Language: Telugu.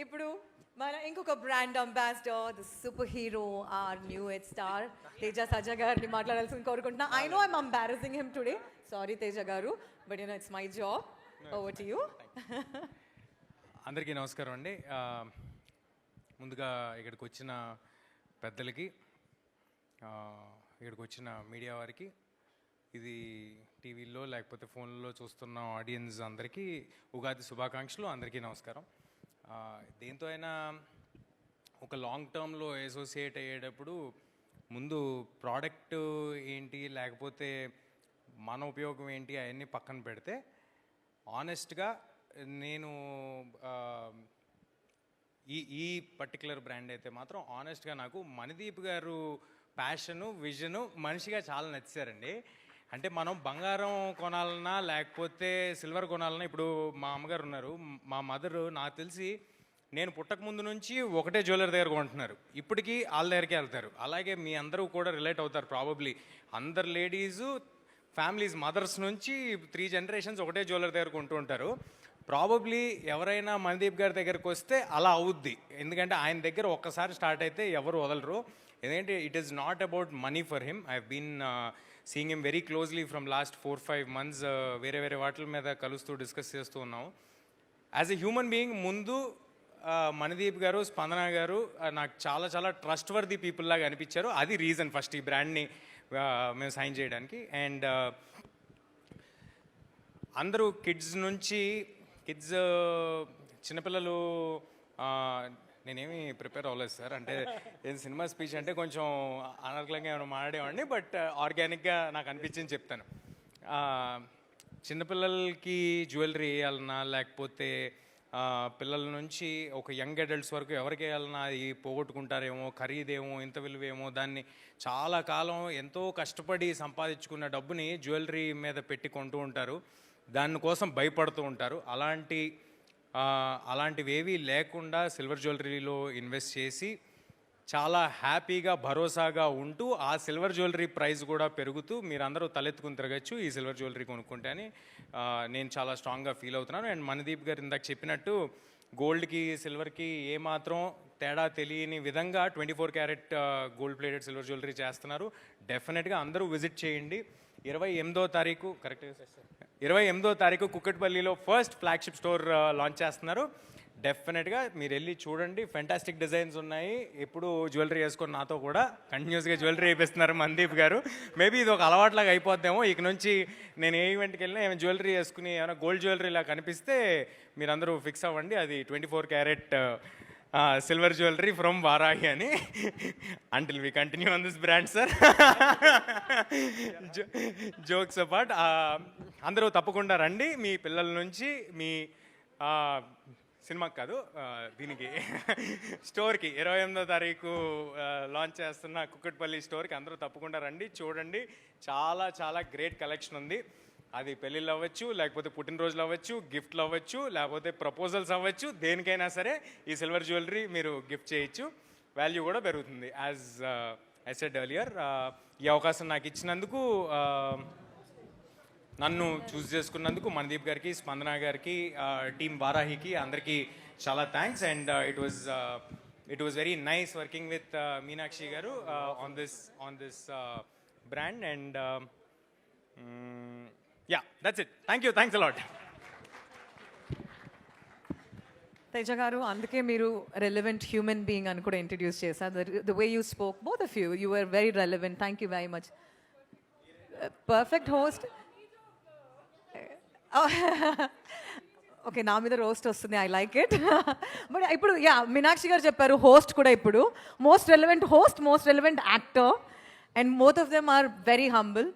ఇప్పుడు మన ఇంకొక brand ambassador the super hero our newest star Teja Sajja గారిని మాట్లాడాల్సింది కోరుకుంటున్నా. I know I'm embarrassing him today, sorry Teja garu, but you know it's my job. Over to you. అందరికీ నమస్కారం అండి. ముందుగా ఇక్కడికి వచ్చిన పెద్దలకి, ఇక్కడికి వచ్చిన మీడియా వారికి, ఇది టీవీలో లేకపోతే ఫోన్లో చూస్తున్న ఆడియన్స్ అందరికీ ఉగాది శుభాకాంక్షలు. అందరికీ నమస్కారం. దేంతో అయినా ఒక లాంగ్ టర్మ్లో అసోసియేట్ అయ్యేటప్పుడు ముందు ప్రోడక్ట్ ఏంటి లేకపోతే మన ఉపయోగం ఏంటి అవన్నీ పక్కన పెడితే ఆనెస్ట్గా నేను ఈ పర్టికులర్ బ్రాండ్ అయితే మాత్రం ఆనెస్ట్గా నాకు మణిదీప్ గారు ప్యాషను విజను మనిషిగా చాలా నచ్చారండి. అంటే మనం బంగారం కొనాలన్నా లేకపోతే సిల్వర్ కొనాలన్నా, ఇప్పుడు మా అమ్మగారు ఉన్నారు, మా మదరు నాకు తెలిసి నేను పుట్టక ముందు నుంచి ఒకటే జ్యువెలర్ దగ్గర కొంటున్నారు, ఇప్పటికీ వాళ్ళ దగ్గరికి వెళ్తారు. అలాగే మీ అందరూ కూడా రిలేట్ అవుతారు ప్రాబబ్లీ. అందరు లేడీసు ఫ్యామిలీస్ మదర్స్ నుంచి 3 జనరేషన్స్ ఒకటే జ్యువెలర్ దగ్గర కొంటూ ఉంటారు. ప్రాబబ్లీ ఎవరైనా మణిదీప్ గారి దగ్గరికి వస్తే అలా అవుద్ది, ఎందుకంటే ఆయన దగ్గర ఒక్కసారి స్టార్ట్ అయితే ఎవరు వదలరు. ఎందుకంటే it is not about money for him. I been seeing him very closely from last 4-5 months. వేరే వేరే వాటి మీద కలుస్తూ డిస్కస్ చేస్తూ ఉన్నాము. యాజ్ ఎ హ్యూమన్ బీయింగ్ ముందు మణిదీప్ గారు, స్పందన గారు నాకు చాలా చాలా ట్రస్ట్ వర్ది పీపుల్ లాగా అనిపించారు. అది రీజన్ ఫస్ట్ ఈ బ్రాండ్ని మేము సైన్ చేయడానికి. అండ్ అందరూ కిడ్స్ చిన్నపిల్లలు, నేనేమి ప్రిపేర్ అవ్వలేదు సార్. అంటే ఏం సినిమా స్పీచ్ అంటే కొంచెం అనర్గళంగా ఏమైనా మాట్లాడేవాడిని, బట్ ఆర్గానిక్గా నాకు అనిపించింది చెప్తాను. చిన్నపిల్లలకి జ్యువెలరీ వేయాలన్నా లేకపోతే పిల్లల నుంచి ఒక యంగ్ అడల్ట్స్ వరకు ఎవరికి వేయాలన్నా అది పోగొట్టుకుంటారేమో, ఖరీదేమో, ఇంత విలువేమో, దాన్ని చాలా కాలం ఎంతో కష్టపడి సంపాదించుకున్న డబ్బుని జ్యువెలరీ మీద పెట్టి కొంటూ ఉంటారు, దానికోసం భయపడుతూ ఉంటారు. అలాంటివేవీ లేకుండా సిల్వర్ జ్యువెలరీలో ఇన్వెస్ట్ చేసి చాలా హ్యాపీగా భరోసాగా ఉంటూ ఆ సిల్వర్ జ్యువెలరీ ప్రైస్ కూడా పెరుగుతూ మీరందరూ తలెత్తుకుని తిరగచ్చు ఈ సిల్వర్ జ్యువెలరీ కొనుక్కుంటే అని నేను చాలా స్ట్రాంగ్గా ఫీల్ అవుతున్నాను. అండ్ మణిదీప్ గారు ఇందాక చెప్పినట్టు గోల్డ్కి సిల్వర్కి ఏమాత్రం తేడా తెలియని విధంగా 24 carat gold plated silver jewellery చేస్తున్నారు. డెఫినెట్గా అందరూ విజిట్ చేయండి. 28వ తారీఖు కరెక్ట్గా 28వ తారీఖు కుక్కట్పల్లిలో ఫస్ట్ ఫ్లాగ్షిప్ స్టోర్ లాంచ్ చేస్తున్నారు. డెఫినెట్గా మీరు వెళ్ళి చూడండి. ఫెంటాస్టిక్ డిజైన్స్ ఉన్నాయి. ఎప్పుడు జ్యువెలరీ వేసుకొని నాతో కూడా కంటిన్యూస్గా జ్యువెలరీ వేపిస్తున్నారు మణిదీప్ గారు. మేబీ ఇది ఒక అలవాట్లాగా అయిపోద్దేమో. ఇక నుంచి నేను ఏ ఈవెంట్కి వెళ్ళినా ఏమైనా జ్యువెలరీ వేసుకుని ఏమైనా గోల్డ్ జ్యువెలరీలా కనిపిస్తే మీరందరూ ఫిక్స్ అవ్వండి, అది 24 carat silver jewellery from Varahi అని. Until we continue on this brand sir. Jokes apart, అందరూ తప్పకుండా రండి. మీ పిల్లల నుంచి మీ సినిమాకి కాదు, దీనికి స్టోర్కి 28వ తారీఖు లాంచ్ చేస్తున్న కుక్కట్పల్లి స్టోర్కి అందరూ తప్పకుండా రండి, చూడండి. చాలా చాలా గ్రేట్ కలెక్షన్ ఉంది. అది పెళ్ళిళ్ళు అవ్వచ్చు, లేకపోతే పుట్టినరోజులు అవ్వచ్చు, గిఫ్ట్లు అవ్వచ్చు, లేకపోతే ప్రపోజల్స్ అవ్వచ్చు, దేనికైనా సరే ఈ సిల్వర్ జ్యువెలరీ మీరు గిఫ్ట్ చేయొచ్చు. వాల్యూ కూడా పెరుగుతుంది. యాజ్ ఐ సెడ్ ఎర్లియర్, ఈ అవకాశం నాకు ఇచ్చినందుకు, నన్ను చూస్ చేసుకున్నందుకు మణిదీప్ గారికి, స్పందన గారికి, టీమ్ వారాహికి అందరికీ చాలా thanks. And it was very nice working with Meenakshi garu on this brand. And yeah, that's it. Thank you. Thanks a lot. Teja garu, అందుకే మీరు రెలెవెంట్ హ్యూమన్ బీయింగ్ అని కూడా ఇంట్రడ్యూస్ చేశారు. The way you spoke, both of you are very relevant. Thank you very much. Perfect host. Okay, నా మీద రోస్ట్ వస్తుంది, ఐ లైక్ ఇట్. బట్ ఇప్పుడు మీనాక్షి గారు చెప్పారు హోస్ట్ కూడా ఇప్పుడు most relevant host, most relevant actor, and both of them are very humble.